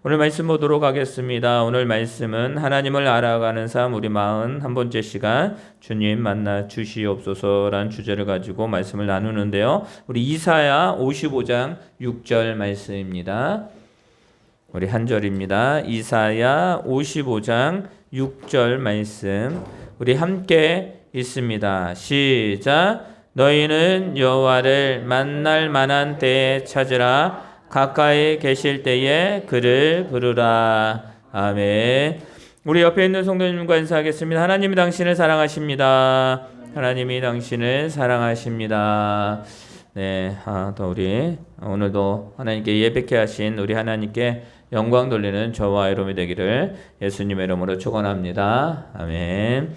오늘 말씀 보도록 하겠습니다. 오늘 말씀은 하나님을 알아가는 삶 우리 41번째 시간 주님 만나 주시옵소서라는 주제를 가지고 말씀을 나누는데요. 우리 이사야 55장 6절 말씀입니다. 우리 한 절입니다. 이사야 55장 6절 말씀 우리 함께 읽습니다. 시작. 너희는 여호와를 만날 만한 때에 찾으라. 가까이 계실 때에 그를 부르라. 아멘. 우리 옆에 있는 성도님과 인사하겠습니다. 하나님이 당신을 사랑하십니다. 하나님이 당신을 사랑하십니다. 네, 더 우리 오늘도 하나님께 예배케 하신 우리 하나님께 영광 돌리는 저와 여러분이 되기를 예수님의 이름으로 축원합니다. 아멘.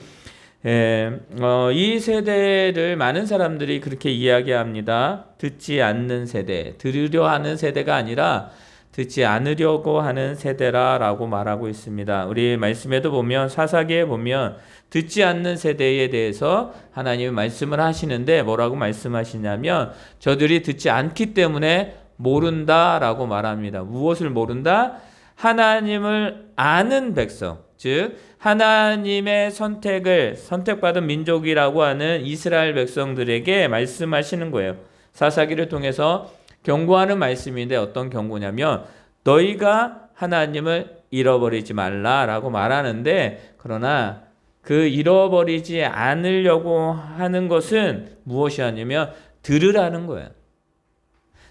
이 세대를 많은 사람들이 그렇게 이야기합니다. 듣지 않는 세대, 들으려 하는 세대가 아니라 듣지 않으려고 하는 세대라고 말하고 있습니다. 우리 말씀에도 보면 사사기에 보면 듣지 않는 세대에 대해서 하나님이 말씀을 하시는데 뭐라고 말씀하시냐면 저들이 듣지 않기 때문에 모른다라고 말합니다. 무엇을 모른다? 하나님을 아는 백성, 즉 하나님의 선택받은 민족이라고 하는 이스라엘 백성들에게 말씀하시는 거예요. 사사기를 통해서 경고하는 말씀인데 어떤 경고냐면 너희가 하나님을 잃어버리지 말라라고 말하는데 그러나 그 잃어버리지 않으려고 하는 것은 무엇이 아니면 들으라는 거예요.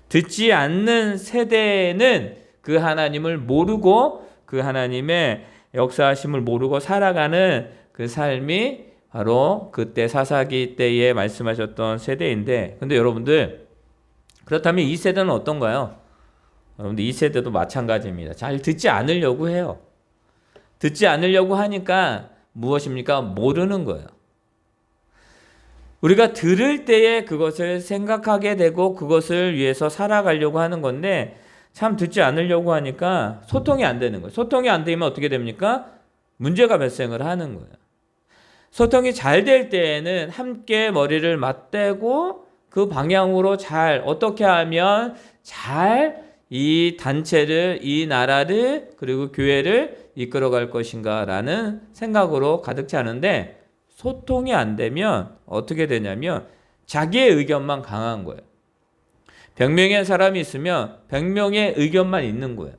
듣지 않는 세대는 그 하나님을 모르고 그 하나님의 역사하심을 모르고 살아가는 그 삶이 바로 그때 사사기 때에 말씀하셨던 세대인데 근데 여러분들 그렇다면 이 세대는 어떤가요? 여러분들 이 세대도 마찬가지입니다. 잘 듣지 않으려고 해요. 듣지 않으려고 하니까 무엇입니까? 모르는 거예요. 우리가 들을 때에 그것을 생각하게 되고 그것을 위해서 살아가려고 하는 건데 참 듣지 않으려고 하니까 소통이 안 되는 거예요. 소통이 안 되면 어떻게 됩니까? 문제가 발생을 하는 거예요. 소통이 잘 될 때에는 함께 머리를 맞대고 그 방향으로 잘 어떻게 하면 잘 이 단체를, 이 나라를 그리고 교회를 이끌어갈 것인가라는 생각으로 가득 차는데 소통이 안 되면 어떻게 되냐면 자기의 의견만 강한 거예요. 100명의 사람이 있으면 100명의 의견만 있는 거예요.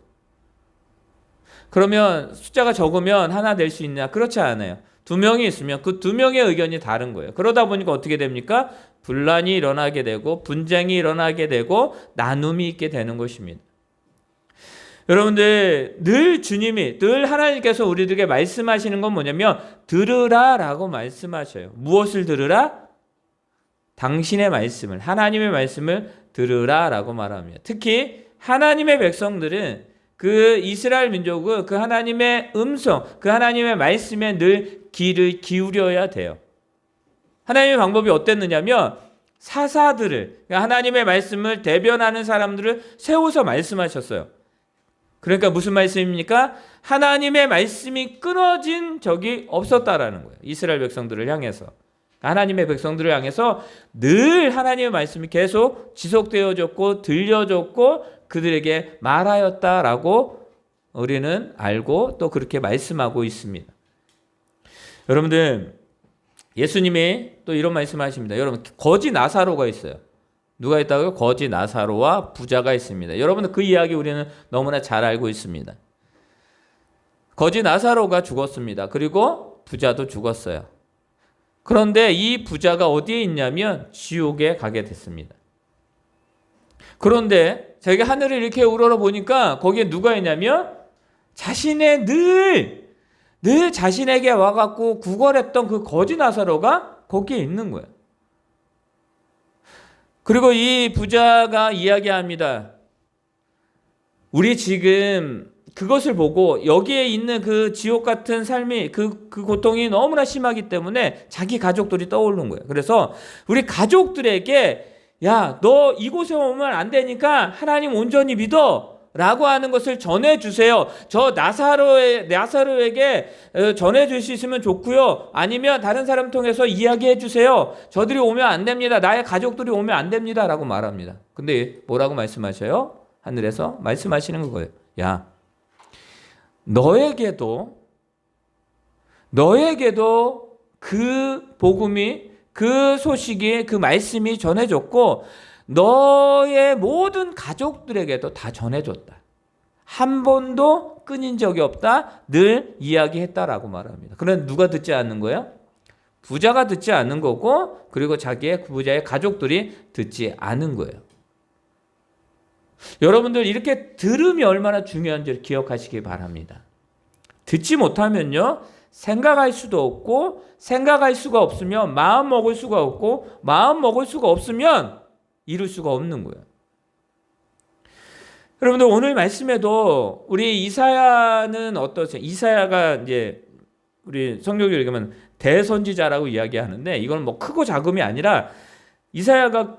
그러면 숫자가 적으면 하나 될 수 있냐? 그렇지 않아요. 2명이 있으면 그 2명의 의견이 다른 거예요. 그러다 보니까 어떻게 됩니까? 분란이 일어나게 되고 분쟁이 일어나게 되고 나눔이 있게 되는 것입니다. 여러분들 늘 하나님께서 우리들에게 말씀하시는 건 뭐냐면 들으라라고 말씀하셔요. 무엇을 들으라? 당신의 말씀을, 하나님의 말씀을 들으라라고 말합니다. 특히 하나님의 백성들은 그 이스라엘 민족은 그 하나님의 음성, 그 하나님의 말씀에 늘 귀를 기울여야 돼요. 하나님의 방법이 어땠느냐면 사사들을, 하나님의 말씀을 대변하는 사람들을 세워서 말씀하셨어요. 그러니까 무슨 말씀입니까? 하나님의 말씀이 끊어진 적이 없었다라는 거예요. 이스라엘 백성들을 향해서. 하나님의 백성들을 향해서 늘 하나님의 말씀이 계속 지속되어졌고 들려졌고 그들에게 말하였다라고 우리는 알고 또 그렇게 말씀하고 있습니다. 여러분들 예수님이 또 이런 말씀하십니다. 여러분 거지 나사로가 있어요. 누가 있다고요? 거지 나사로와 부자가 있습니다. 여러분들 그 이야기 우리는 너무나 잘 알고 있습니다. 거지 나사로가 죽었습니다. 그리고 부자도 죽었어요. 그런데 이 부자가 어디에 있냐면 지옥에 가게 됐습니다. 그런데 자기가 하늘을 이렇게 우러러 보니까 거기에 누가 있냐면 자신의 늘 자신에게 와갖고 구걸했던 그 거지 나사로가 거기에 있는 거예요. 그리고 이 부자가 이야기합니다. 우리 지금 그것을 보고 여기에 있는 그 지옥 같은 삶이 그 고통이 너무나 심하기 때문에 자기 가족들이 떠오르는 거예요. 그래서 우리 가족들에게 야, 너 이곳에 오면 안 되니까 하나님 온전히 믿어 라고 하는 것을 전해주세요. 저 나사로에게 전해줄 수 있으면 좋고요. 아니면 다른 사람 통해서 이야기해 주세요. 저들이 오면 안 됩니다. 나의 가족들이 오면 안 됩니다. 라고 말합니다. 근데 뭐라고 말씀하셔요? 하늘에서 말씀하시는 거예요. 야, 너에게도 그 복음이, 그 소식이, 그 말씀이 전해졌고 너의 모든 가족들에게도 다 전해줬다. 한 번도 끊인 적이 없다. 늘 이야기했다라고 말합니다. 그런데 누가 듣지 않는 거예요? 부자가 듣지 않는 거고, 그리고 자기의 부자의 가족들이 듣지 않은 거예요. 여러분들 이렇게 들음이 얼마나 중요한지 기억하시기 바랍니다. 듣지 못하면요, 생각할 수도 없고, 생각할 수가 없으면 마음 먹을 수가 없고, 마음 먹을 수가 없으면 이룰 수가 없는 거예요. 여러분들 오늘 말씀에도 우리 이사야는 어떠세요? 이사야가 이제 우리 성경에 읽으면 대선지자라고 이야기하는데, 이건 뭐 크고 작음이 아니라 이사야가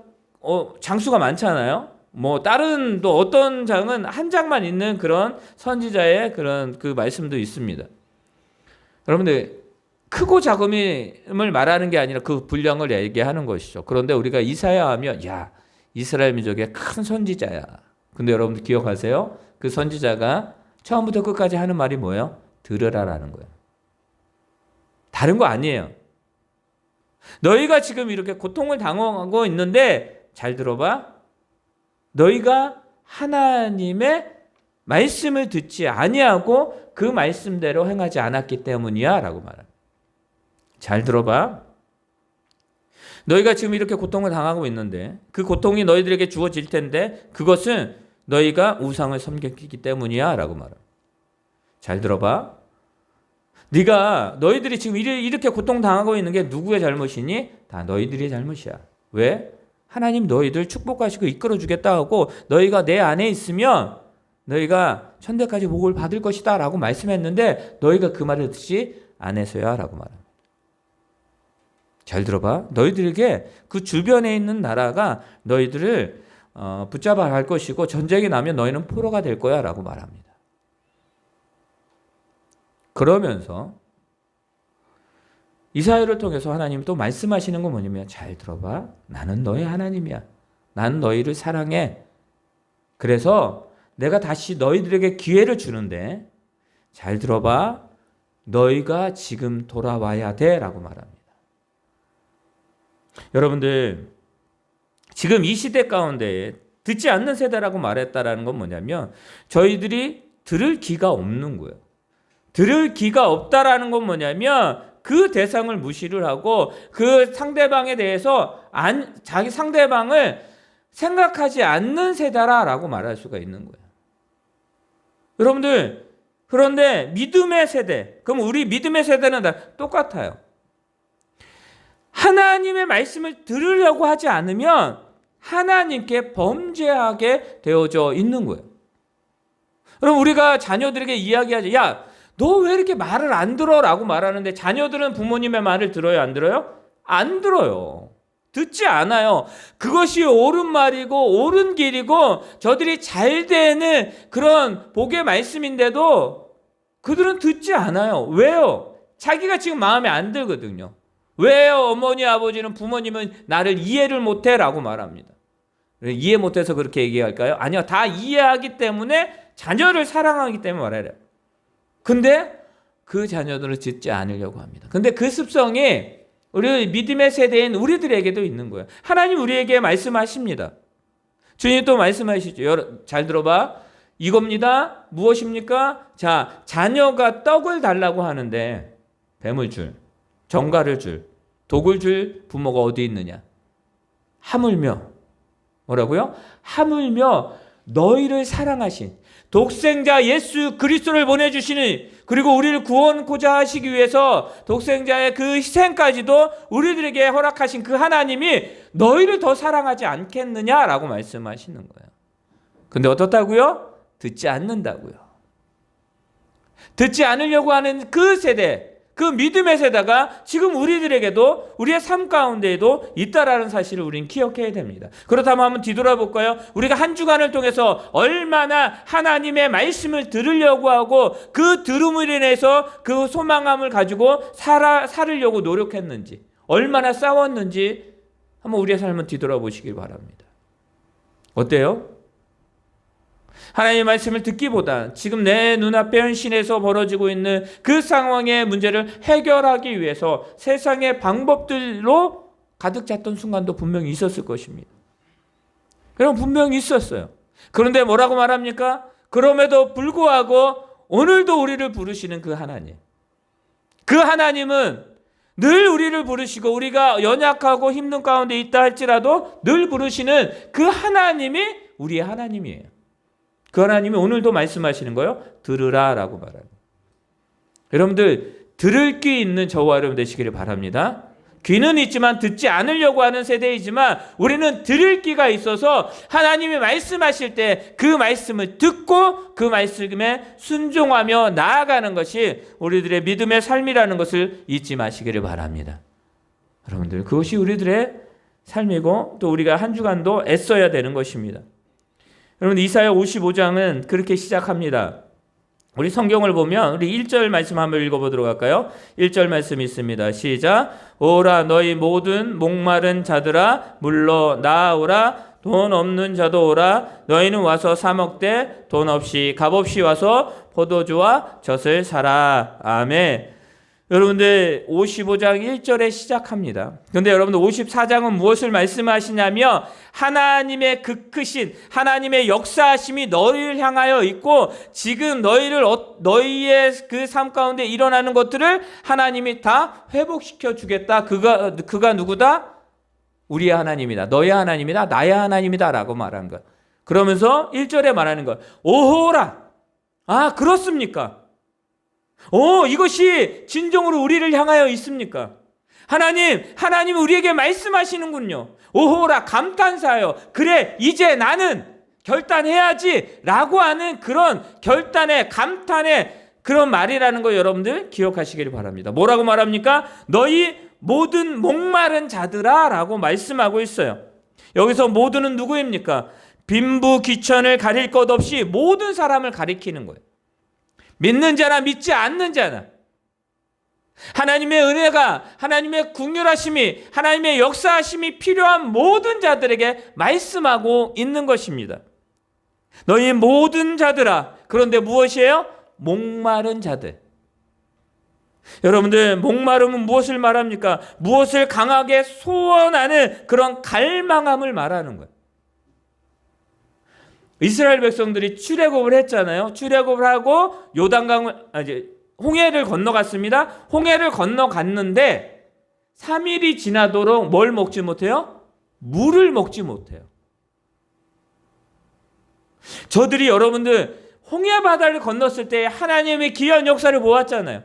장수가 많잖아요. 뭐 다른 또 어떤 장은 한 장만 있는 그런 선지자의 그런 그 말씀도 있습니다. 여러분들 크고 작음을 말하는 게 아니라 그 분량을 얘기하는 것이죠. 그런데 우리가 이사야 하면 야, 이스라엘 민족의 큰 선지자야. 근데 여러분들 기억하세요? 그 선지자가 처음부터 끝까지 하는 말이 뭐예요? 들으라라는 거예요. 다른 거 아니에요. 너희가 지금 이렇게 고통을 당하고 있는데 잘 들어봐. 너희가 하나님의 말씀을 듣지 아니하고 그 말씀대로 행하지 않았기 때문이야 라고 말합니다. 잘 들어봐. 너희가 지금 이렇게 고통을 당하고 있는데 그 고통이 너희들에게 주어질 텐데 그것은 너희가 우상을 섬겼기 때문이야 라고 말합니다. 잘 들어봐. 너희들이 지금 이렇게 고통당하고 있는 게 누구의 잘못이니? 다 너희들의 잘못이야. 왜? 하나님 너희들 축복하시고 이끌어주겠다 하고 너희가 내 안에 있으면 너희가 천대까지 복을 받을 것이다 라고 말씀했는데 너희가 그 말을 듣지 않아서야 라고 말합니다. 잘 들어봐. 너희들에게 그 주변에 있는 나라가 너희들을 붙잡아 갈 것이고 전쟁이 나면 너희는 포로가 될 거야 라고 말합니다. 그러면서 이사야를 통해서 하나님 또 말씀하시는 건 뭐냐면 잘 들어봐. 나는 너의 하나님이야. 나는 너희를 사랑해. 그래서 내가 다시 너희들에게 기회를 주는데 잘 들어봐. 너희가 지금 돌아와야 돼 라고 말합니다. 여러분들 지금 이 시대 가운데 듣지 않는 세대라고 말했다라는 건 뭐냐면 저희들이 들을 귀가 없는 거예요. 들을 귀가 없다라는 건 뭐냐면 그 대상을 무시를 하고 그 상대방에 대해서 자기 상대방을 생각하지 않는 세대라고 말할 수가 있는 거예요. 여러분들 그런데 믿음의 세대, 그럼 우리 믿음의 세대는 다 똑같아요. 하나님의 말씀을 들으려고 하지 않으면 하나님께 범죄하게 되어져 있는 거예요. 그럼 우리가 자녀들에게 이야기하죠. 야, 너 왜 이렇게 말을 안 들어? 라고 말하는데 자녀들은 부모님의 말을 들어요? 안 들어요? 안 들어요. 듣지 않아요. 그것이 옳은 말이고 옳은 길이고 저들이 잘 되는 그런 복의 말씀인데도 그들은 듣지 않아요. 왜요? 자기가 지금 마음에 안 들거든요. 왜요? 어머니, 아버지는 부모님은 나를 이해를 못해 라고 말합니다. 이해 못해서 그렇게 얘기할까요? 아니요. 다 이해하기 때문에 자녀를 사랑하기 때문에 말해요. 근데 그 자녀들을 듣지 않으려고 합니다. 근데 그 습성이 우리 믿음의 세대인 우리들에게도 있는 거예요. 하나님 우리에게 말씀하십니다. 주님 또 말씀하시죠. 잘 들어봐. 이겁니다. 무엇입니까? 자, 자녀가 떡을 달라고 하는데 뱀을 줄, 정갈을 줄, 독을 줄 부모가 어디 있느냐? 하물며 뭐라고요? 하물며 너희를 사랑하신 독생자 예수 그리스도를 보내주시는, 그리고 우리를 구원코자 하시기 위해서 독생자의 그 희생까지도 우리들에게 허락하신 그 하나님이 너희를 더 사랑하지 않겠느냐라고 말씀하시는 거예요. 근데 어떻다고요? 듣지 않는다고요. 듣지 않으려고 하는 그 세대, 그 믿음의 세대가 지금 우리들에게도 우리의 삶 가운데에도 있다라는 사실을 우리는 기억해야 됩니다. 그렇다면 한번 뒤돌아볼까요? 우리가 한 주간을 통해서 얼마나 하나님의 말씀을 들으려고 하고 그 들음으로 인해서 그 소망함을 가지고 살으려고 노력했는지, 얼마나 싸웠는지 한번 우리의 삶을 뒤돌아보시길 바랍니다. 어때요? 하나님의 말씀을 듣기보다 지금 내 눈앞에 현실에서 벌어지고 있는 그 상황의 문제를 해결하기 위해서 세상의 방법들로 가득 찼던 순간도 분명히 있었을 것입니다. 그럼 분명히 있었어요. 그런데 뭐라고 말합니까? 그럼에도 불구하고 오늘도 우리를 부르시는 그 하나님. 그 하나님은 늘 우리를 부르시고 우리가 연약하고 힘든 가운데 있다 할지라도 늘 부르시는 그 하나님이 우리의 하나님이에요. 그 하나님이 오늘도 말씀하시는 거예요. 들으라 라고 말합니다. 여러분들 들을 귀 있는 저와 여러분 되시기를 바랍니다. 귀는 있지만 듣지 않으려고 하는 세대이지만 우리는 들을 귀가 있어서 하나님이 말씀하실 때 그 말씀을 듣고 그 말씀에 순종하며 나아가는 것이 우리들의 믿음의 삶이라는 것을 잊지 마시기를 바랍니다. 여러분들 그것이 우리들의 삶이고 또 우리가 한 주간도 애써야 되는 것입니다. 여러분 이사야 55장은 그렇게 시작합니다. 우리 성경을 보면 우리 1절 말씀 한번 읽어보도록 할까요? 1절 말씀이 있습니다. 시작. 오라 너희 모든 목마른 자들아 물러 나아오라. 돈 없는 자도 오라. 너희는 와서 사 먹되 돈 없이 값 없이 와서 포도주와 젖을 사라. 아멘. 여러분들 55장 1절에 시작합니다. 그런데 여러분들 54장은 무엇을 말씀하시냐면 하나님의 그 크신 하나님의 역사하심이 너희를 향하여 있고 지금 너희의 그 삶 가운데 일어나는 것들을 하나님이 다 회복시켜 주겠다. 그가 누구다? 우리의 하나님이다. 너의 하나님이다. 나의 하나님이다 라고 말하는 거야. 그러면서 1절에 말하는 거야. 오호라. 아 그렇습니까? 이것이 진정으로 우리를 향하여 있습니까? 하나님 우리에게 말씀하시는군요. 오호라 감탄사요. 그래 이제 나는 결단해야지 라고 하는 그런 결단의 감탄의 그런 말이라는 거 여러분들 기억하시기를 바랍니다. 뭐라고 말합니까? 너희 모든 목마른 자들아 라고 말씀하고 있어요. 여기서 모두는 누구입니까? 빈부 귀천을 가릴 것 없이 모든 사람을 가리키는 거예요. 믿는 자나 믿지 않는 자나 하나님의 은혜가 하나님의 긍휼하심이 하나님의 역사하심이 필요한 모든 자들에게 말씀하고 있는 것입니다. 너희 모든 자들아. 그런데 무엇이에요? 목마른 자들. 여러분들 목마름은 무엇을 말합니까? 무엇을 강하게 소원하는 그런 갈망함을 말하는 거예요. 이스라엘 백성들이 출애굽을 했잖아요. 출애굽을 하고 홍해를 건너갔습니다. 홍해를 건너갔는데 3일이 지나도록 뭘 먹지 못해요? 물을 먹지 못해요. 저들이 여러분들 홍해 바다를 건넜을 때 하나님의 기이한 역사를 보았잖아요.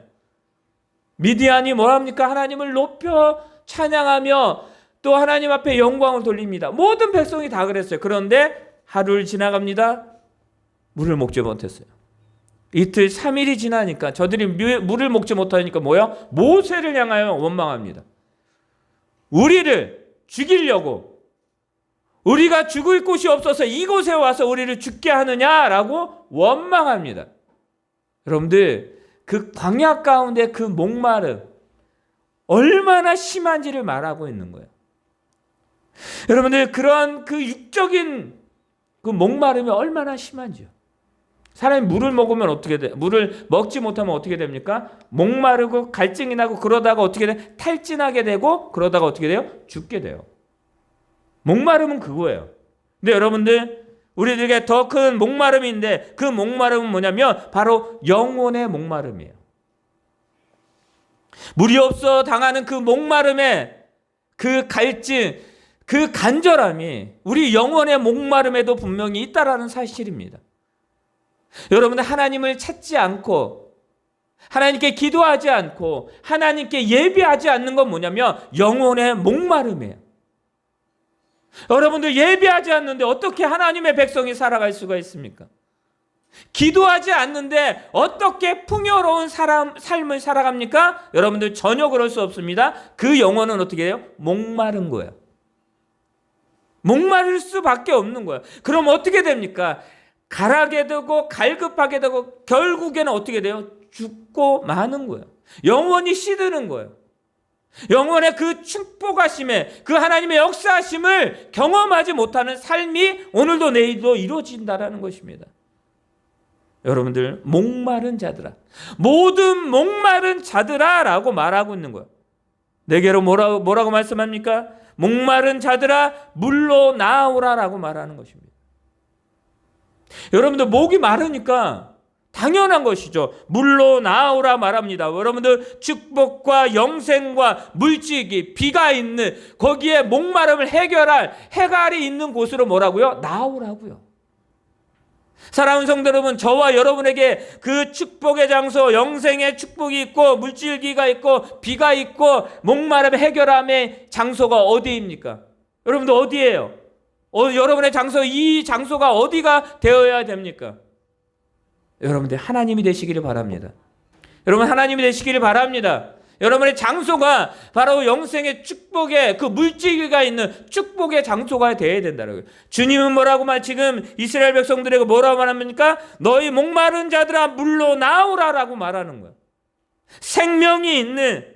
미디안이 뭐합니까? 하나님을 높여 찬양하며 또 하나님 앞에 영광을 돌립니다. 모든 백성이 다 그랬어요. 그런데 하루를 지나갑니다. 물을 먹지 못했어요. 이틀 3일이 지나니까 저들이 물을 먹지 못하니까 뭐야? 모세를 향하여 원망합니다. 우리를 죽이려고 우리가 죽을 곳이 없어서 이곳에 와서 우리를 죽게 하느냐라고 원망합니다. 여러분들 그 광야 가운데 그 목마름 얼마나 심한지를 말하고 있는 거예요. 여러분들 그런 그 육적인 그 목마름이 얼마나 심한지요. 사람이 물을 먹으면 어떻게 돼? 물을 먹지 못하면 어떻게 됩니까? 목마르고 갈증이 나고 그러다가 어떻게 돼? 탈진하게 되고 그러다가 어떻게 돼요? 죽게 돼요. 목마름은 그거예요. 근데 여러분들 우리들에게 더 큰 목마름인데 그 목마름은 뭐냐면 바로 영혼의 목마름이에요. 물이 없어 당하는 그 목마름에 그 갈증 그 간절함이 우리 영혼의 목마름에도 분명히 있다라는 사실입니다. 여러분들 하나님을 찾지 않고 하나님께 기도하지 않고 하나님께 예배하지 않는 건 뭐냐면 영혼의 목마름이에요. 여러분들 예배하지 않는데 어떻게 하나님의 백성이 살아갈 수가 있습니까? 기도하지 않는데 어떻게 풍요로운 삶을 살아갑니까? 여러분들 전혀 그럴 수 없습니다. 그 영혼은 어떻게 해요? 목마른 거예요. 목마를 수밖에 없는 거예요. 그럼 어떻게 됩니까? 가라게 되고 갈급하게 되고 결국에는 어떻게 돼요? 죽고 마는 거예요. 영원히 시드는 거예요. 영혼의 그 축복하심에 그 하나님의 역사하심을 경험하지 못하는 삶이 오늘도 내일도 이루어진다라는 것입니다. 여러분들, 목마른 자들아, 모든 목마른 자들아 라고 말하고 있는 거예요. 내게로 뭐라고 말씀합니까? 목마른 자들아 물로 나오라 라고 말하는 것입니다. 여러분들, 목이 마르니까 당연한 것이죠. 물로 나오라 말합니다. 여러분들, 축복과 영생과 물질이, 비가 있는, 거기에 목마름을 해결할 해갈이 있는 곳으로 뭐라고요? 나오라고요. 사랑하는 성도 여러분, 저와 여러분에게 그 축복의 장소, 영생의 축복이 있고 물질기가 있고 비가 있고 목마름을 해결함의 장소가 어디입니까? 여러분들, 어디예요? 여러분의 장소, 이 장소가 어디가 되어야 됩니까? 여러분들, 하나님이 되시기를 바랍니다. 여러분, 하나님이 되시기를 바랍니다. 여러분의 장소가 바로 영생의 축복의 그 물질기가 있는 축복의 장소가 되어야 된다는 거예요. 주님은 뭐라고 지금 이스라엘 백성들에게 뭐라고 말합니까? 너희 목마른 자들아 물로 나오라라고 말하는 거예요. 생명이 있는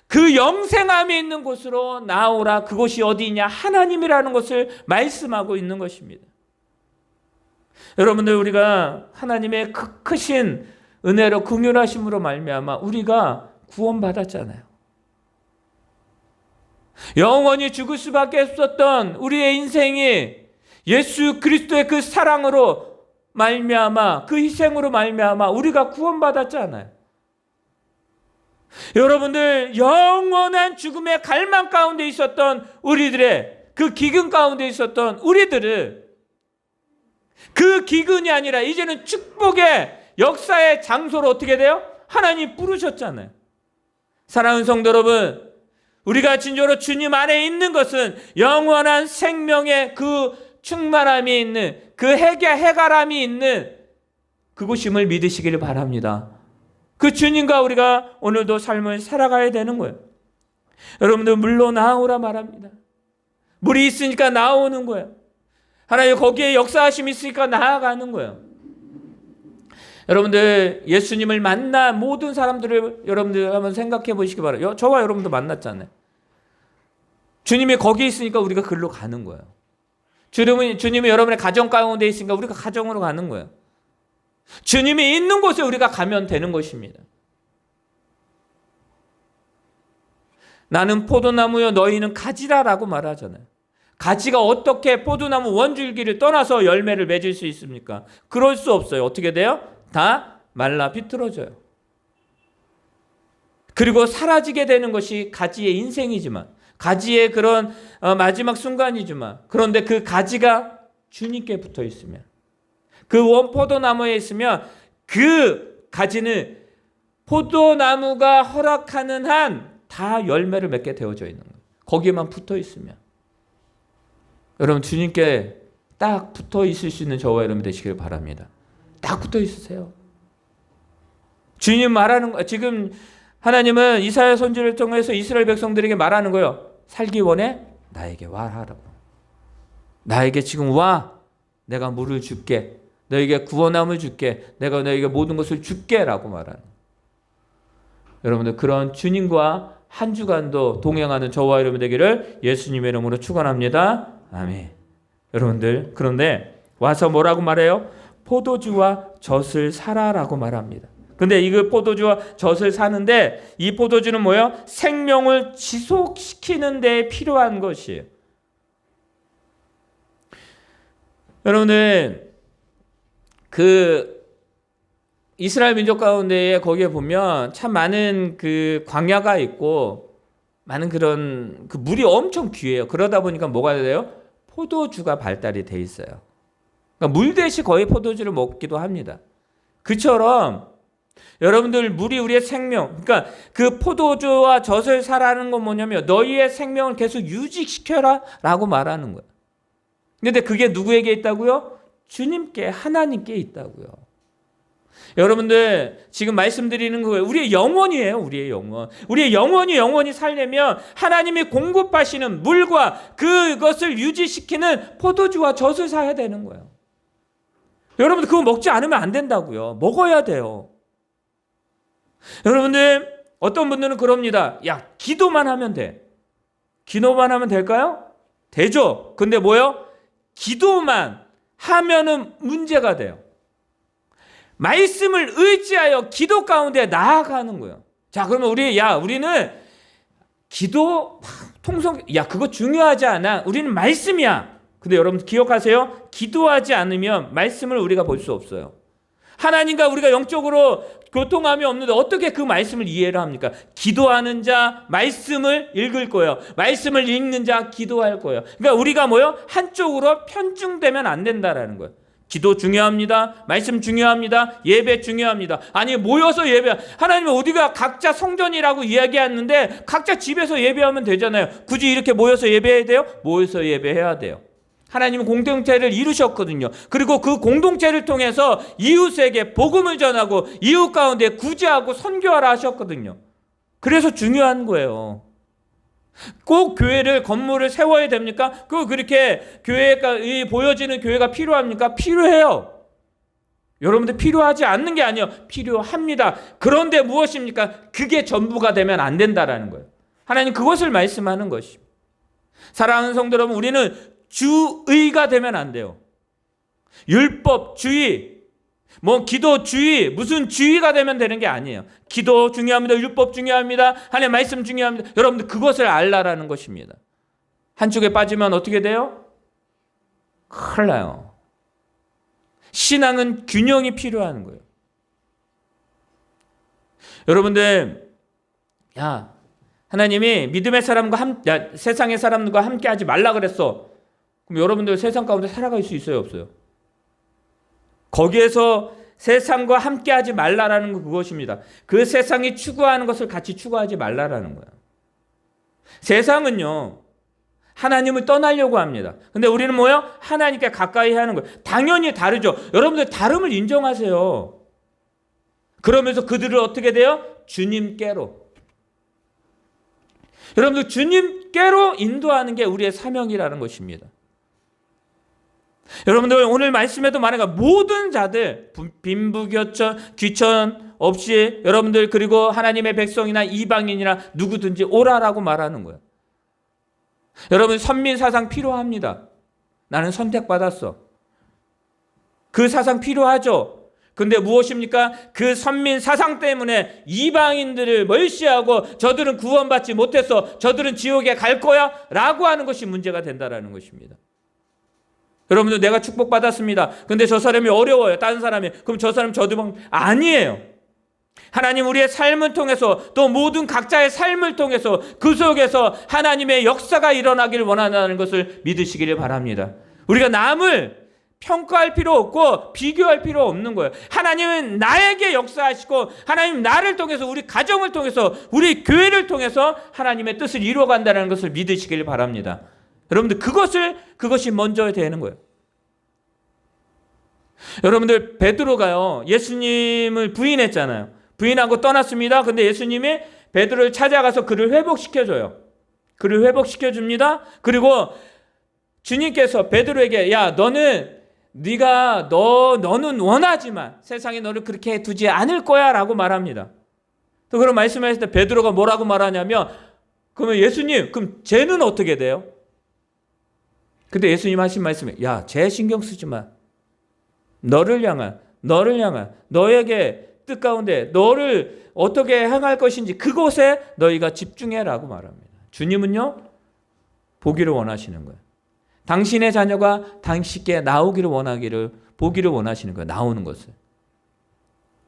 그 영생함이 있는 곳으로 나오라. 그곳이 어디냐? 하나님이라는 것을 말씀하고 있는 것입니다. 여러분들, 우리가 하나님의 크신 은혜로 긍휼하심으로 말미암아 우리가 구원받았잖아요. 영원히 죽을 수밖에 없었던 우리의 인생이 예수 그리스도의 그 사랑으로 말미암아, 그 희생으로 말미암아 우리가 구원받았잖아요. 여러분들, 영원한 죽음의 갈망 가운데 있었던 우리들의 그 기근 가운데 있었던 우리들을, 그 기근이 아니라 이제는 축복의 역사의 장소로 어떻게 돼요? 하나님 부르셨잖아요. 사랑하는 성도 여러분, 우리가 진정으로 주님 안에 있는 것은 영원한 생명의 그 충만함이 있는, 그 해갈함이 있는 그곳임을 믿으시기를 바랍니다. 그 주님과 우리가 오늘도 삶을 살아가야 되는 거예요. 여러분들, 물로 나오라 말합니다. 물이 있으니까 나오는 거예요. 하나님 거기에 역사하심이 있으니까 나아가는 거예요. 여러분들, 예수님을 만난 모든 사람들을 여러분들 한번 생각해 보시기 바라요. 저와 여러분도 만났잖아요. 주님이 거기 있으니까 우리가 그리로 가는 거예요. 주님이 여러분의 가정 가운데 있으니까 우리가 가정으로 가는 거예요. 주님이 있는 곳에 우리가 가면 되는 것입니다. 나는 포도나무요 너희는 가지라라고 말하잖아요. 가지가 어떻게 포도나무 원줄기를 떠나서 열매를 맺을 수 있습니까? 그럴 수 없어요. 어떻게 돼요? 다 말라 비틀어져요. 그리고 사라지게 되는 것이 가지의 인생이지만, 가지의 그런 마지막 순간이지만, 그런데 그 가지가 주님께 붙어 있으면, 그 원포도나무에 있으면 그 가지는 포도나무가 허락하는 한 다 열매를 맺게 되어져 있는 거예요. 거기에만 붙어 있으면. 여러분, 주님께 딱 붙어 있을 수 있는 저와 여러분 되시길 바랍니다. 딱 붙어 있으세요. 주님 말하는 거, 지금 하나님은 이사야 선지를 통해서 이스라엘 백성들에게 말하는 거예요. 살기 원해? 나에게 와라라고. 나에게 지금 와. 내가 물을 줄게. 너에게 구원함을 줄게. 내가 너에게 모든 것을 줄게라고 말하는 거예요. 여러분들, 그런 주님과 한 주간도 동행하는 저와 여러분 되기를 예수님의 이름으로 축원합니다. 아멘. 여러분들, 그런데 와서 뭐라고 말해요? 포도주와 젖을 사라라고 말합니다. 근데 이거 포도주와 젖을 사는데, 이 포도주는 뭐예요? 생명을 지속시키는 데 필요한 것이에요. 여러분들, 그 이스라엘 민족 가운데에 거기에 보면 참 많은 그 광야가 있고 많은 그런 그 물이 엄청 귀해요. 그러다 보니까 뭐가 돼요? 포도주가 발달이 돼 있어요. 그러니까 물 대신 거의 포도주를 먹기도 합니다. 그처럼 여러분들, 물이 우리의 생명, 그러니까 그 포도주와 젖을 사라는 건 뭐냐면 너희의 생명을 계속 유지시켜라 라고 말하는 거예요. 근데 그게 누구에게 있다고요? 주님께, 하나님께 있다고요. 여러분들, 지금 말씀드리는 거예요. 우리의 영혼이에요. 우리의 영혼. 우리의 영혼이 살려면 하나님이 공급하시는 물과 그것을 유지시키는 포도주와 젖을 사야 되는 거예요. 여러분들, 그거 먹지 않으면 안 된다고요. 먹어야 돼요. 여러분들, 어떤 분들은 그럽니다. 야, 기도만 하면 돼. 기도만 하면 될까요? 되죠. 근데 뭐요? 기도만 하면은 문제가 돼요. 말씀을 의지하여 기도 가운데 나아가는 거예요. 자, 그러면 우리는 기도 그거 중요하지 않아. 우리는 말씀이야. 근데 여러분 기억하세요. 기도하지 않으면 말씀을 우리가 볼 수 없어요. 하나님과 우리가 영적으로 교통함이 없는데 어떻게 그 말씀을 이해를 합니까? 기도하는 자 말씀을 읽을 거예요. 말씀을 읽는 자 기도할 거예요. 그러니까 우리가 한쪽으로 편중되면 안 된다라는 거예요. 기도 중요합니다. 말씀 중요합니다. 예배 중요합니다. 아니 모여서 예배. 하나님은 우리가 각자 성전이라고 이야기하는데 각자 집에서 예배하면 되잖아요. 굳이 이렇게 모여서 예배해야 돼요? 모여서 예배해야 돼요. 하나님은 공동체를 이루셨거든요. 그리고 그 공동체를 통해서 이웃에게 복음을 전하고 이웃 가운데 구제하고 선교하라 하셨거든요. 그래서 중요한 거예요. 꼭 건물을 세워야 됩니까? 그렇게 교회가 보여지는 교회가 필요합니까? 필요해요. 여러분들 필요하지 않는 게 아니에요. 필요합니다. 그런데 무엇입니까? 그게 전부가 되면 안 된다라는 거예요. 하나님 그것을 말씀하는 것입니다. 사랑하는 성도 여러분, 우리는 주의가 되면 안 돼요. 율법 주의, 기도 주의, 무슨 주의가 되면 되는 게 아니에요. 기도 중요합니다. 율법 중요합니다. 하나님의 말씀 중요합니다. 여러분들 그것을 알라라는 것입니다. 한쪽에 빠지면 어떻게 돼요? 큰일 나요. 신앙은 균형이 필요한 거예요. 여러분들, 하나님이 믿음의 사람과 세상의 사람들과 함께 하지 말라 그랬어. 그럼 여러분들 세상 가운데 살아갈 수 있어요, 없어요? 거기에서 세상과 함께하지 말라라는 거 그것입니다. 그 세상이 추구하는 것을 같이 추구하지 말라라는 거예요. 세상은요, 하나님을 떠나려고 합니다. 근데 우리는 하나님께 가까이 하는 거예요. 당연히 다르죠. 여러분들 다름을 인정하세요. 그러면서 그들을 어떻게 돼요? 주님께로. 여러분들 주님께로 인도하는 게 우리의 사명이라는 것입니다. 여러분들 오늘 말씀에도 말하니까 모든 자들 귀천 없이 여러분들 그리고 하나님의 백성이나 이방인이나 누구든지 오라라고 말하는 거예요. 여러분 선민 사상 필요합니다. 나는 선택받았어. 그 사상 필요하죠. 근데 무엇입니까? 그 선민 사상 때문에 이방인들을 멸시하고 저들은 구원받지 못해서 저들은 지옥에 갈 거야 라고 하는 것이 문제가 된다는 것입니다. 여러분들 내가 축복받았습니다. 근데 저 사람이 어려워요. 다른 사람이. 그럼 저 사람 저도 아니에요. 하나님 우리의 삶을 통해서 또 모든 각자의 삶을 통해서 그 속에서 하나님의 역사가 일어나기를 원한다는 것을 믿으시기를 바랍니다. 우리가 남을 평가할 필요 없고 비교할 필요 없는 거예요. 하나님은 나에게 역사하시고 하나님 나를 통해서 우리 가정을 통해서 우리 교회를 통해서 하나님의 뜻을 이루어간다는 것을 믿으시기를 바랍니다. 여러분들 그것이 먼저 되는 거예요. 여러분들 베드로가요 예수님을 부인했잖아요. 부인하고 떠났습니다. 근데 예수님이 베드로를 찾아가서 그를 회복시켜줘요. 그를 회복시켜줍니다. 그리고 주님께서 베드로에게 너는 원하지만 세상이 너를 그렇게 두지 않을 거야 라고 말합니다. 또 그런 말씀을 했을 때 베드로가 뭐라고 말하냐면 그러면 예수님 그럼 쟤는 어떻게 돼요? 근데 예수님 하신 말씀이 쟤 신경 쓰지 마. 너를 향한 너에게 뜻 가운데 너를 어떻게 행할 것인지 그곳에 너희가 집중해라고 말합니다. 주님은요 보기를 원하시는 거예요. 당신의 자녀가 당신께 보기를 원하시는 거예요. 나오는 것을.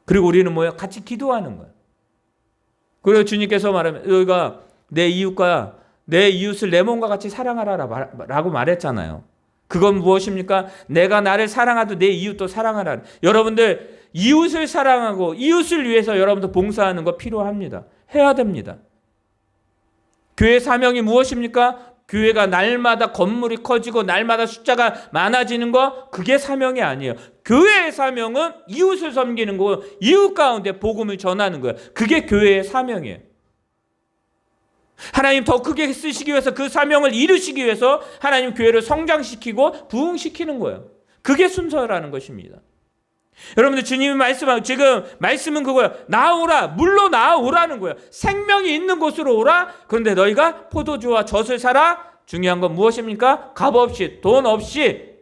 그리고 우리는 같이 기도하는 거예요. 그리고 주님께서 말하면 너희가 내 이웃을 내 몸과 같이 사랑하라라고 말했잖아요. 그건 무엇입니까? 내가 나를 사랑하도 내 이웃도 사랑하라. 여러분들 이웃을 사랑하고 이웃을 위해서 여러분들 봉사하는 거 필요합니다. 해야 됩니다. 교회 사명이 무엇입니까? 교회가 날마다 건물이 커지고 날마다 숫자가 많아지는 거 그게 사명이 아니에요. 교회의 사명은 이웃을 섬기는 거고 이웃 가운데 복음을 전하는 거예요. 그게 교회의 사명이에요. 하나님 더 크게 쓰시기 위해서 그 사명을 이루시기 위해서 하나님 교회를 성장시키고 부흥시키는 거예요. 그게 순서라는 것입니다. 여러분들 주님이 말씀하고 지금 말씀은 그거예요. 나오라. 물로 나오라는 거예요. 생명이 있는 곳으로 오라. 그런데 너희가 포도주와 젖을 사라. 중요한 건 무엇입니까? 값 없이 돈 없이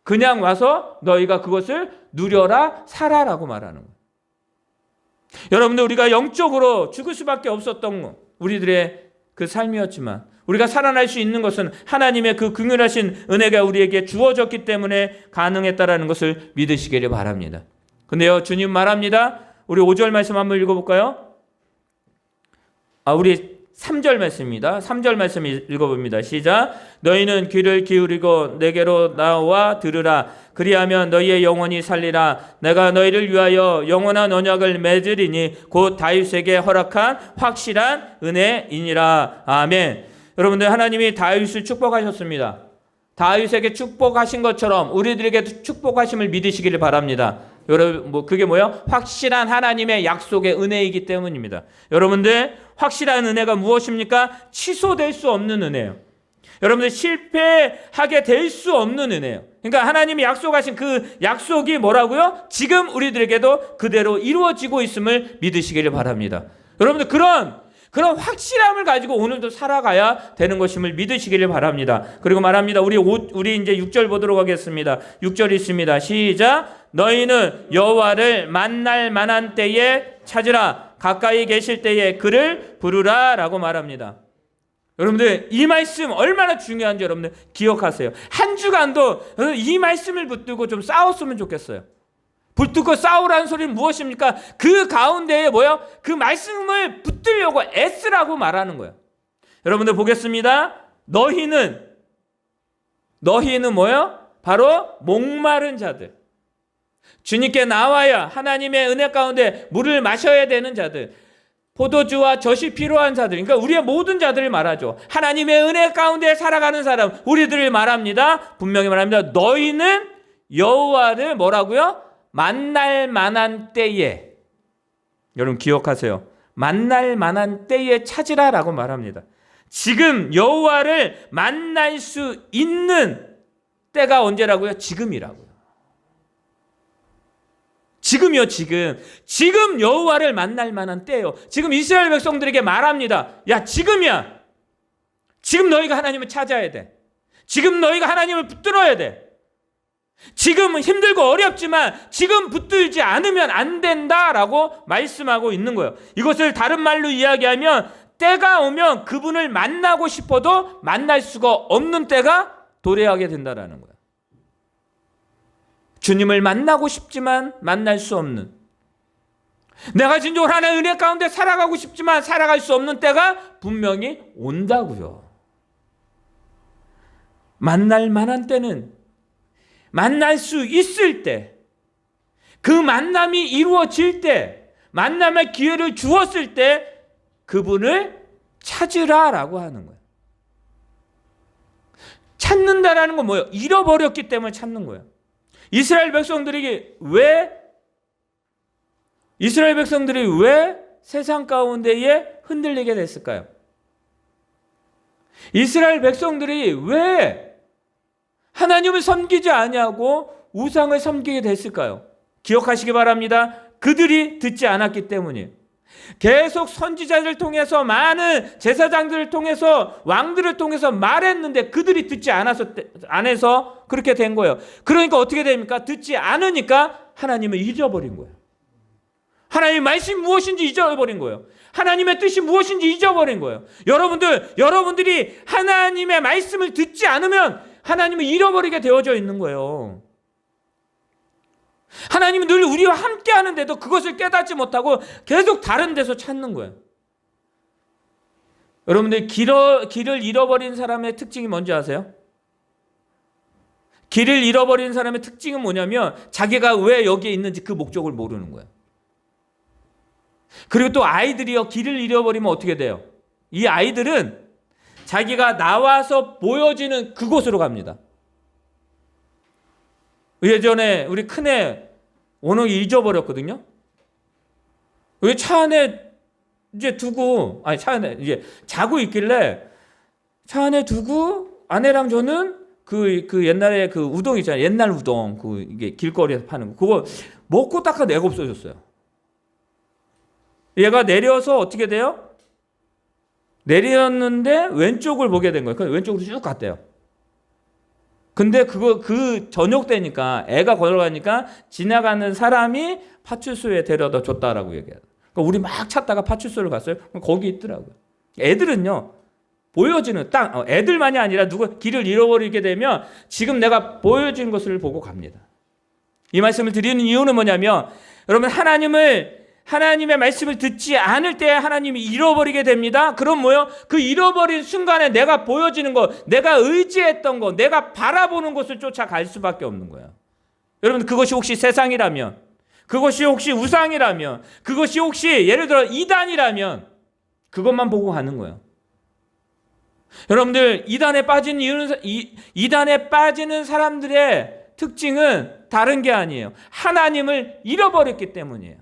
그냥 와서 너희가 그것을 누려라, 살아라고 말하는 거예요. 여러분들, 우리가 영적으로 죽을 수밖에 없었던 우리들의 그 삶이었지만 우리가 살아날 수 있는 것은 하나님의 그 긍휼하신 은혜가 우리에게 주어졌기 때문에 가능했다라는 것을 믿으시기를 바랍니다. 근데요, 주님 말합니다. 우리 5절 말씀 한번 읽어볼까요? 우리 3절 말씀입니다. 3절 말씀 읽어봅니다. 시작. 너희는 귀를 기울이고 내게로 나와 들으라. 그리하면 너희의 영혼이 살리라. 내가 너희를 위하여 영원한 언약을 맺으리니 곧 다윗에게 허락한 확실한 은혜이니라. 아멘. 여러분들, 하나님이 다윗을 축복하셨습니다. 다윗에게 축복하신 것처럼 우리들에게도 축복하심을 믿으시기를 바랍니다. 여러분, 그게 뭐예요? 확실한 하나님의 약속의 은혜이기 때문입니다. 여러분들, 확실한 은혜가 무엇입니까? 취소될 수 없는 은혜예요. 여러분들, 실패하게 될 수 없는 은혜예요. 그러니까 하나님이 약속하신 그 약속이 뭐라고요? 지금 우리들에게도 그대로 이루어지고 있음을 믿으시기를 바랍니다. 여러분들, 그런 확실함을 가지고 오늘도 살아가야 되는 것임을 믿으시기를 바랍니다. 그리고 말합니다. 우리 이제 6절 보도록 하겠습니다. 6절 있습니다. 시작. 너희는 여호와를 만날 만한 때에 찾으라. 가까이 계실 때에 그를 부르라 라고 말합니다. 여러분들, 이 말씀 얼마나 중요한지 여러분들 기억하세요. 한 주간도 이 말씀을 붙들고 좀 싸웠으면 좋겠어요. 붙들고 싸우라는 소리는 무엇입니까? 그 가운데에 그 말씀을 붙들려고 애쓰라고 말하는 거예요. 여러분들 보겠습니다. 너희는 바로 목마른 자들. 주님께 나와야 하나님의 은혜 가운데 물을 마셔야 되는 자들. 포도주와 젖이 필요한 자들. 그러니까 우리의 모든 자들을 말하죠. 하나님의 은혜 가운데 살아가는 사람, 우리들을 말합니다. 분명히 말합니다. 너희는 여호와를 뭐라고요? 만날 만한 때에, 여러분 기억하세요. 만날 만한 때에 찾으라라고 말합니다. 지금 여호와를 만날 수 있는 때가 언제라고요? 지금이라고요. 지금이요, 지금. 지금 여호와를 만날 만한 때예요. 지금 이스라엘 백성들에게 말합니다. 야, 지금이야. 지금 너희가 하나님을 찾아야 돼. 지금 너희가 하나님을 붙들어야 돼. 지금 힘들고 어렵지만 지금 붙들지 않으면 안 된다라고 말씀하고 있는 거예요. 이것을 다른 말로 이야기하면 때가 오면 그분을 만나고 싶어도 만날 수가 없는 때가 도래하게 된다라는 거예요. 주님을 만나고 싶지만 만날 수 없는, 내가 진정으로 하나님의 은혜 가운데 살아가고 싶지만 살아갈 수 없는 때가 분명히 온다고요. 만날 만한 때는 만날 수 있을 때, 그 만남이 이루어질 때, 만남의 기회를 주었을 때 그분을 찾으라라고 하는 거예요. 찾는다라는 건 뭐예요? 잃어버렸기 때문에 찾는 거예요. 이스라엘 백성들이 왜 세상 가운데에 흔들리게 됐을까요? 이스라엘 백성들이 왜 하나님을 섬기지 아니하고 우상을 섬기게 됐을까요? 기억하시기 바랍니다. 그들이 듣지 않았기 때문이에요. 계속 선지자들을 통해서, 많은 제사장들을 통해서, 왕들을 통해서 말했는데 그들이 듣지 않아서 그렇게 된 거예요. 그러니까 어떻게 됩니까? 듣지 않으니까 하나님을 잊어버린 거예요. 하나님의 말씀이 무엇인지 잊어버린 거예요. 하나님의 뜻이 무엇인지 잊어버린 거예요. 여러분들이 하나님의 말씀을 듣지 않으면 하나님을 잃어버리게 되어져 있는 거예요. 하나님은 늘 우리와 함께 하는데도 그것을 깨닫지 못하고 계속 다른 데서 찾는 거예요. 여러분들, 길을 잃어버린 사람의 특징이 뭔지 아세요? 길을 잃어버린 사람의 특징은 뭐냐면 자기가 왜 여기에 있는지 그 목적을 모르는 거예요. 그리고 또 아이들이요, 길을 잃어버리면 어떻게 돼요? 이 아이들은 자기가 나와서 보여지는 그곳으로 갑니다. 예전에 우리 큰애 원영이 잊어버렸거든요. 왜 차 안에 이제 두고, 차 안에 이제 자고 있길래 차 안에 두고 아내랑 저는 그 옛날에 그 우동 있잖아요. 옛날 우동, 이게 길거리에서 파는 거, 그거 먹고 닦아 내가 없어졌어요. 얘가 내려서 어떻게 돼요? 내렸는데 왼쪽을 보게 된 거예요. 그래서 왼쪽으로 쭉 갔대요. 근데 그 저녁 때니까 애가 걸어가니까 지나가는 사람이 파출소에 데려다 줬다라고 얘기해요. 그러니까 우리 막 찾다가 파출소를 갔어요. 거기 있더라고요. 애들은요, 보여지는 애들만이 아니라 누가 길을 잃어버리게 되면 지금 내가 보여진 것을 보고 갑니다. 이 말씀을 드리는 이유는 뭐냐면, 여러분, 하나님의 말씀을 듣지 않을 때 하나님이 잃어버리게 됩니다. 그럼 뭐요? 그 잃어버린 순간에 내가 보여지는 것, 내가 의지했던 것, 내가 바라보는 것을 쫓아갈 수밖에 없는 거예요. 여러분, 그것이 혹시 세상이라면, 그것이 혹시 우상이라면, 그것이 혹시 예를 들어 이단이라면 그것만 보고 가는 거예요. 여러분들, 이단에 빠지는 사람들의 특징은 다른 게 아니에요. 하나님을 잃어버렸기 때문이에요.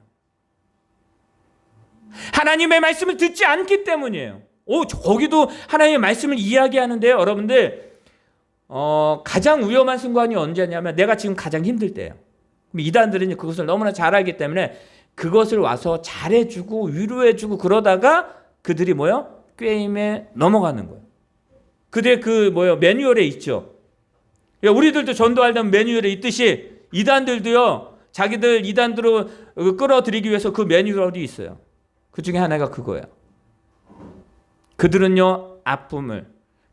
하나님의 말씀을 듣지 않기 때문이에요. 거기도 하나님의 말씀을 이야기하는데요. 여러분들, 가장 위험한 순간이 언제냐면 내가 지금 가장 힘들 때예요. 이단들은 그것을 너무나 잘 알기 때문에 그것을 와서 잘해주고 위로해주고 그러다가 그들이 뭐요? 꾀임에 넘어가는 거예요. 그들의 매뉴얼에 있죠. 우리들도 전도하려면 매뉴얼에 있듯이 이단들도요, 자기들 이단으로 끌어들이기 위해서 그 매뉴얼이 있어요. 그 중에 하나가 그거예요. 그들은요,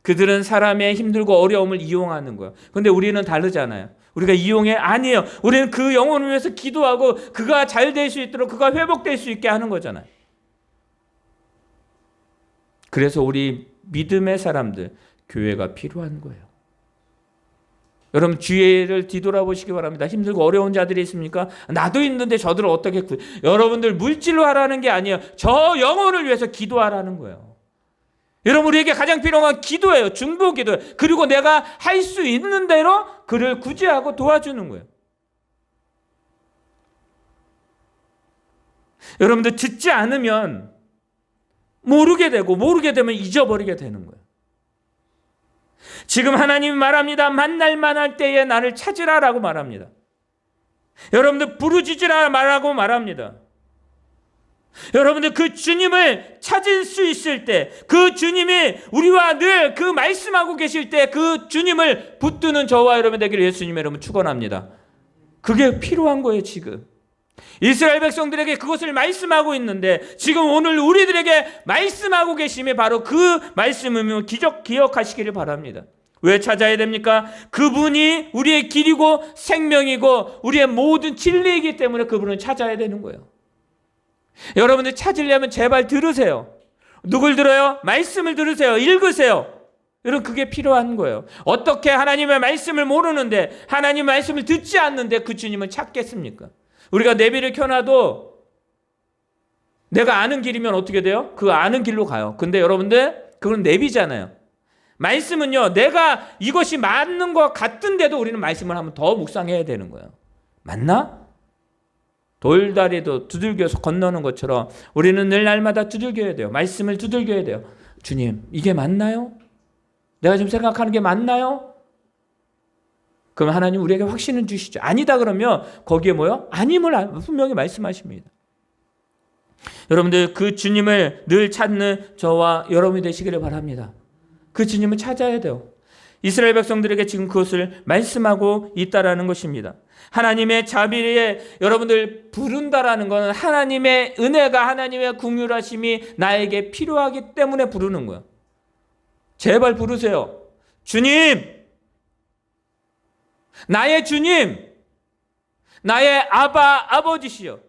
그들은 사람의 힘들고 어려움을 이용하는 거예요. 근데 우리는 다르잖아요. 우리가 이용해? 아니에요. 우리는 그 영혼을 위해서 기도하고 그가 잘 될 수 있도록, 그가 회복될 수 있게 하는 거잖아요. 그래서 우리 믿음의 사람들, 교회가 필요한 거예요. 여러분, 주위를 뒤돌아보시기 바랍니다. 힘들고 어려운 자들이 있습니까? 나도 있는데 저들을 어떻게 여러분들 물질로 하라는 게 아니에요. 저 영혼을 위해서 기도하라는 거예요. 여러분, 우리에게 가장 필요한 건 기도예요. 중보 기도예요. 그리고 내가 할 수 있는 대로 그를 구제하고 도와주는 거예요. 여러분들, 듣지 않으면 모르게 되면 잊어버리게 되는 거예요. 지금 하나님이 말합니다. 만날 만할 때에 나를 찾으라라고 말합니다. 여러분들, 부르짖으라 말하고 말합니다. 여러분들, 그 주님을 찾을 수 있을 때, 그 주님이 우리와 늘 그 말씀하고 계실 때 그 주님을 붙드는 저와 여러분 되기를 예수님 여러분 축원합니다. 그게 필요한 거예요. 지금 이스라엘 백성들에게 그것을 말씀하고 있는데, 지금 오늘 우리들에게 말씀하고 계심이 바로 그 말씀이면 기억하시기를 바랍니다. 왜 찾아야 됩니까? 그분이 우리의 길이고 생명이고 우리의 모든 진리이기 때문에 그분을 찾아야 되는 거예요. 여러분들, 찾으려면 제발 들으세요. 누굴 들어요? 말씀을 들으세요. 읽으세요. 여러분, 그게 필요한 거예요. 어떻게 하나님의 말씀을 모르는데, 하나님의 말씀을 듣지 않는데 그 주님을 찾겠습니까? 우리가 내비를 켜놔도 내가 아는 길이면 어떻게 돼요? 그 아는 길로 가요. 근데 여러분들, 그건 내비잖아요. 말씀은요, 내가 이것이 맞는 것 같은데도 우리는 말씀을 한번 더 묵상해야 되는 거예요. 맞나? 돌다리도 두들겨서 건너는 것처럼 우리는 늘 날마다 두들겨야 돼요. 말씀을 두들겨야 돼요. 주님, 이게 맞나요? 내가 지금 생각하는 게 맞나요? 그럼 하나님 우리에게 확신을 주시죠. 아니다 그러면 거기에 뭐요? 아님을 분명히 말씀하십니다. 여러분들, 그 주님을 늘 찾는 저와 여러분이 되시기를 바랍니다. 그 주님을 찾아야 돼요. 이스라엘 백성들에게 지금 그것을 말씀하고 있다라는 것입니다. 하나님의 자비에 여러분들 부른다라는 것은 하나님의 은혜가, 하나님의 긍휼하심이 나에게 필요하기 때문에 부르는 거예요. 제발 부르세요. 주님, 나의 주님, 나의 아버지시여,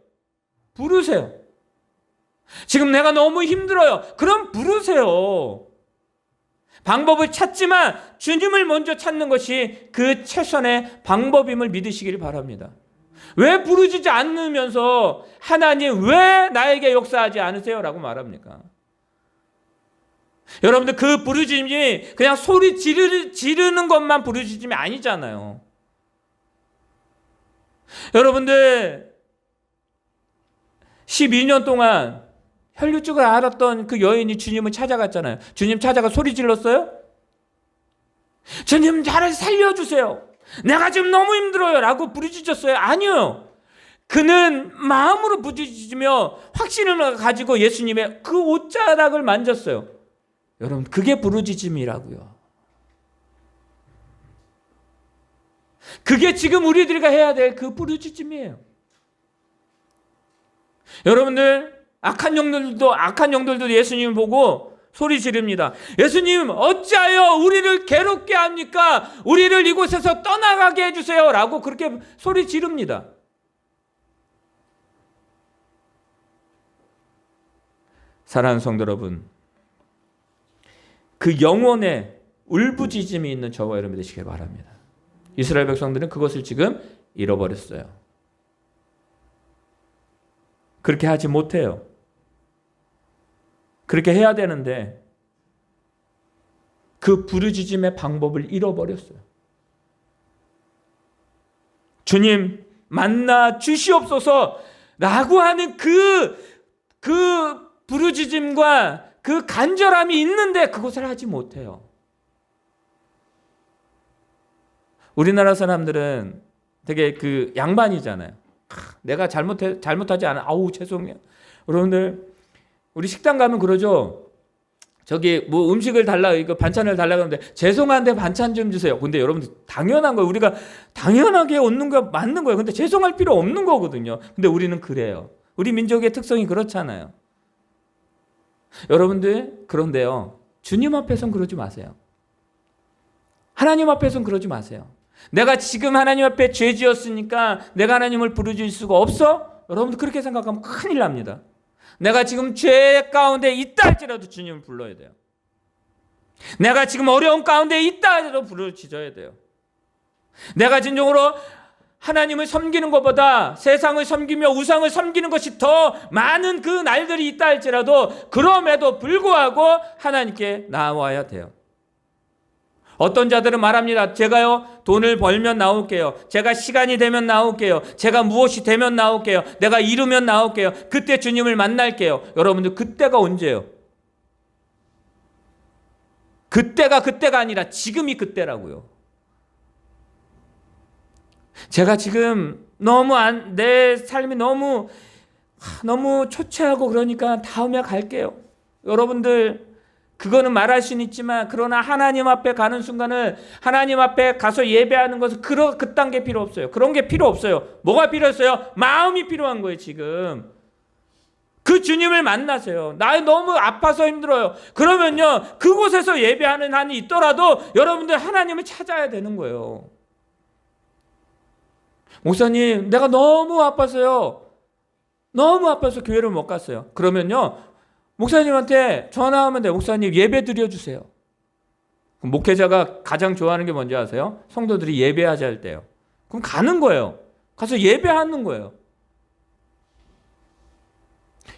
부르세요. 지금 내가 너무 힘들어요. 그럼 부르세요. 방법을 찾지만 주님을 먼저 찾는 것이 그 최선의 방법임을 믿으시길 바랍니다. 왜 부르짖지 않으면서 하나님 왜 나에게 역사하지 않으세요? 라고 말합니까? 여러분들, 그 부르짖음이 그냥 소리 지르는 것만 부르짖음이 아니잖아요. 여러분들, 12년 동안 혈류증을 앓았던 그 여인이 주님을 찾아갔잖아요. 주님 찾아가 소리 질렀어요? 주님, 나를 살려주세요. 내가 지금 너무 힘들어요. 라고 부르짖었어요? 아니요. 그는 마음으로 부르짖으며 확신을 가지고 예수님의 그 옷자락을 만졌어요. 여러분, 그게 부르짖음이라고요. 그게 지금 우리들이 해야 될 그 부르짖음이에요. 여러분들, 악한 영들도 예수님을 보고 소리 지릅니다. 예수님, 어찌하여 우리를 괴롭게 합니까? 우리를 이곳에서 떠나가게 해주세요. 라고 그렇게 소리 지릅니다. 사랑하는 성도 여러분, 그 영혼의 울부짖음이 있는 저와 여러분 되시길 바랍니다. 이스라엘 백성들은 그것을 지금 잃어버렸어요. 그렇게 하지 못해요. 그렇게 해야 되는데 그 부르짖음의 방법을 잃어버렸어요. 주님, 만나 주시옵소서 라고 하는 그 부르짖음과 그 간절함이 있는데 그것을 하지 못해요. 우리나라 사람들은 되게 그 양반이잖아요. 내가 잘못하지 않아. 아우, 죄송해요. 여러분들, 우리 식당 가면 그러죠. 저기 뭐 음식을 달라, 이거 반찬을 달라 그러는데 죄송한데 반찬 좀 주세요. 근데 여러분들 당연한 거예요. 우리가 당연하게 얻는 거 맞는 거예요. 근데 죄송할 필요 없는 거거든요. 근데 우리는 그래요. 우리 민족의 특성이 그렇잖아요. 여러분들, 그런데요, 주님 앞에서는 그러지 마세요. 하나님 앞에서는 그러지 마세요. 내가 지금 하나님 앞에 죄 지었으니까 내가 하나님을 부르짖을 수가 없어? 여러분들 그렇게 생각하면 큰일 납니다. 내가 지금 죄 가운데 있다 할지라도 주님을 불러야 돼요. 내가 지금 어려운 가운데 있다 할지라도 부르짖어야 돼요. 내가 진정으로 하나님을 섬기는 것보다 세상을 섬기며 우상을 섬기는 것이 더 많은 그 날들이 있다 할지라도 그럼에도 불구하고 하나님께 나와야 돼요. 어떤 자들은 말합니다. 제가요, 돈을 벌면 나올게요. 제가 시간이 되면 나올게요. 제가 무엇이 되면 나올게요. 내가 이루면 나올게요. 그때 주님을 만날게요. 여러분들, 그때가 언제예요? 그때가 아니라 지금이 그때라고요. 제가 지금 내 삶이 너무 초췌하고 그러니까 다음에 갈게요. 여러분들, 그거는 말할 수는 있지만 그러나 하나님 앞에 가는 순간은 하나님 앞에 가서 예배하는 것은 그딴 게 필요 없어요. 그런 게 필요 없어요. 뭐가 필요했어요? 마음이 필요한 거예요. 지금 그 주님을 만나세요. 나 너무 아파서 힘들어요. 그러면요, 그곳에서 예배하는 한이 있더라도 여러분들 하나님을 찾아야 되는 거예요. 목사님, 내가 너무 아파서요. 너무 아파서 교회를 못 갔어요. 그러면요, 목사님한테 전화하면 돼요. 목사님, 예배 드려주세요. 목회자가 가장 좋아하는 게 뭔지 아세요? 성도들이 예배하자 할 때요. 그럼 가는 거예요. 가서 예배하는 거예요.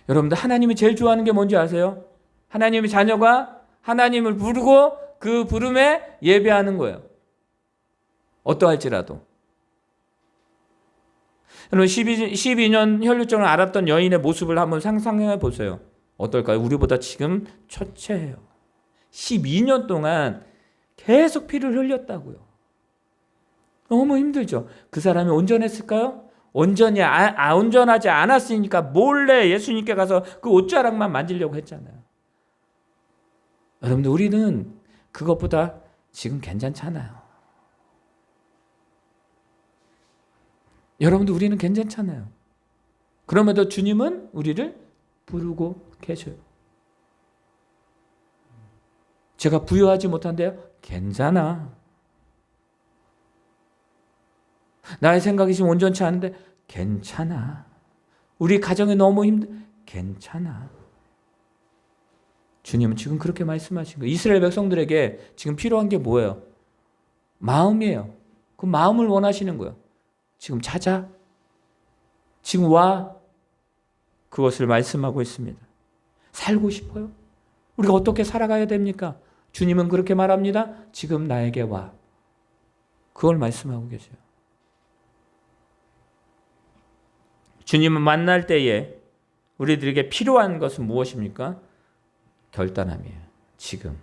여러분들, 하나님이 제일 좋아하는 게 뭔지 아세요? 하나님의 자녀가 하나님을 부르고 그 부름에 예배하는 거예요. 어떠할지라도. 여러분, 12년 혈루증을 앓았던 여인의 모습을 한번 상상해 보세요. 어떨까요? 우리보다 지금 초췌해요. 12년 동안 계속 피를 흘렸다고요. 너무 힘들죠. 그 사람이 온전했을까요? 온전하지 않았으니까 몰래 예수님께 가서 그 옷자락만 만지려고 했잖아요. 여러분들, 우리는 그것보다 지금 괜찮잖아요. 여러분들, 우리는 괜찮잖아요. 그럼에도 주님은 우리를 부르고 계셔요. 제가 부유하지 못한데요? 괜찮아. 나의 생각이 지금 온전치 않은데 괜찮아. 우리 가정이 너무 괜찮아. 주님은 지금 그렇게 말씀하신 거예요. 이스라엘 백성들에게 지금 필요한 게 뭐예요? 마음이에요. 그 마음을 원하시는 거예요. 지금 찾아. 지금 와. 그것을 말씀하고 있습니다. 살고 싶어요? 우리가 어떻게 살아가야 됩니까? 주님은 그렇게 말합니다. 지금 나에게 와. 그걸 말씀하고 계세요. 주님을 만날 때에 우리들에게 필요한 것은 무엇입니까? 결단함이에요. 지금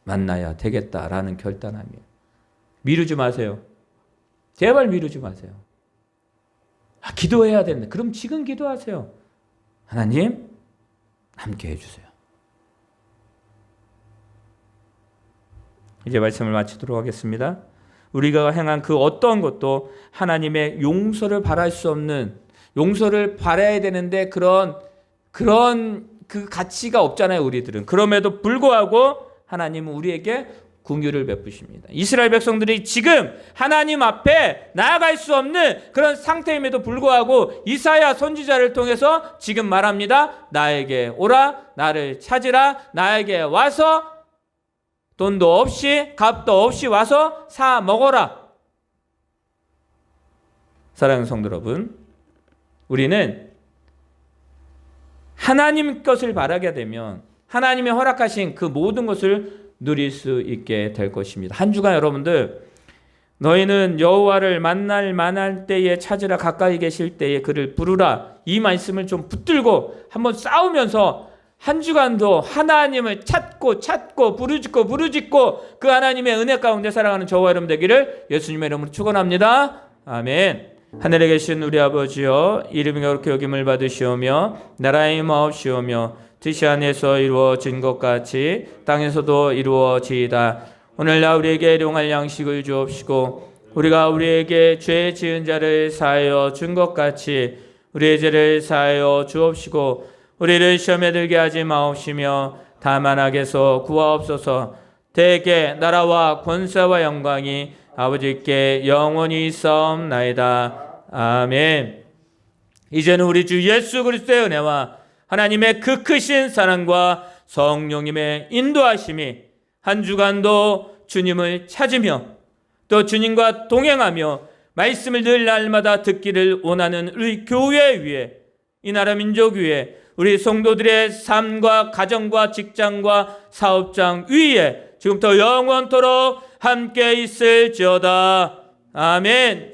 만나야 되겠다라는 결단함이에요. 미루지 마세요. 제발 미루지 마세요. 기도해야 되는데 그럼 지금 기도하세요. 하나님, 함께 해주세요. 이제 말씀을 마치도록 하겠습니다. 우리가 행한 그 어떤 것도 하나님의 용서를 바랄 수 없는, 용서를 바라야 되는데 그런 그 가치가 없잖아요, 우리들은. 그럼에도 불구하고 하나님은 우리에게 긍휼을 베푸십니다. 이스라엘 백성들이 지금 하나님 앞에 나아갈 수 없는 그런 상태임에도 불구하고 이사야 선지자를 통해서 지금 말합니다. 나에게 오라, 나를 찾으라, 나에게 와서 돈도 없이 값도 없이 와서 사 먹어라. 사랑하는 성도 여러분, 우리는 하나님 것을 바라게 되면 하나님의 허락하신 그 모든 것을 누릴 수 있게 될 것입니다. 한 주간 여러분들, 너희는 여호와를 만날 때에 찾으라, 가까이 계실 때에 그를 부르라, 이 말씀을 좀 붙들고 한번 싸우면서 한 주간도 하나님을 찾고 부르짖고 그 하나님의 은혜 가운데 살아가는 저와 여러분 되기를 예수님의 이름으로 축원합니다. 아멘. 하늘에 계신 우리 아버지여, 이름이 거룩히 여김을 받으시오며 나라의 임하옵시오며 뜻이 하늘에서 이루어진 것 같이 땅에서도 이루어지이다. 오늘날 우리에게 일용할 양식을 주옵시고 우리가 우리에게 죄 지은 자를 사하여 준 것 같이 우리의 죄를 사하여 주옵시고 우리를 시험에 들게 하지 마옵시며 다만 악에서 구하옵소서. 대개 나라와 권세와 영광이 아버지께 영원히 있사옵나이다. 아멘. 이제는 우리 주 예수 그리스도의 은혜와 하나님의 그 크신 사랑과 성령님의 인도하심이 한 주간도 주님을 찾으며 또 주님과 동행하며 말씀을 늘 날마다 듣기를 원하는 우리 교회 위에, 이 나라 민족 위에, 우리 성도들의 삶과 가정과 직장과 사업장 위에 지금부터 영원토록 함께 있을지어다. 아멘.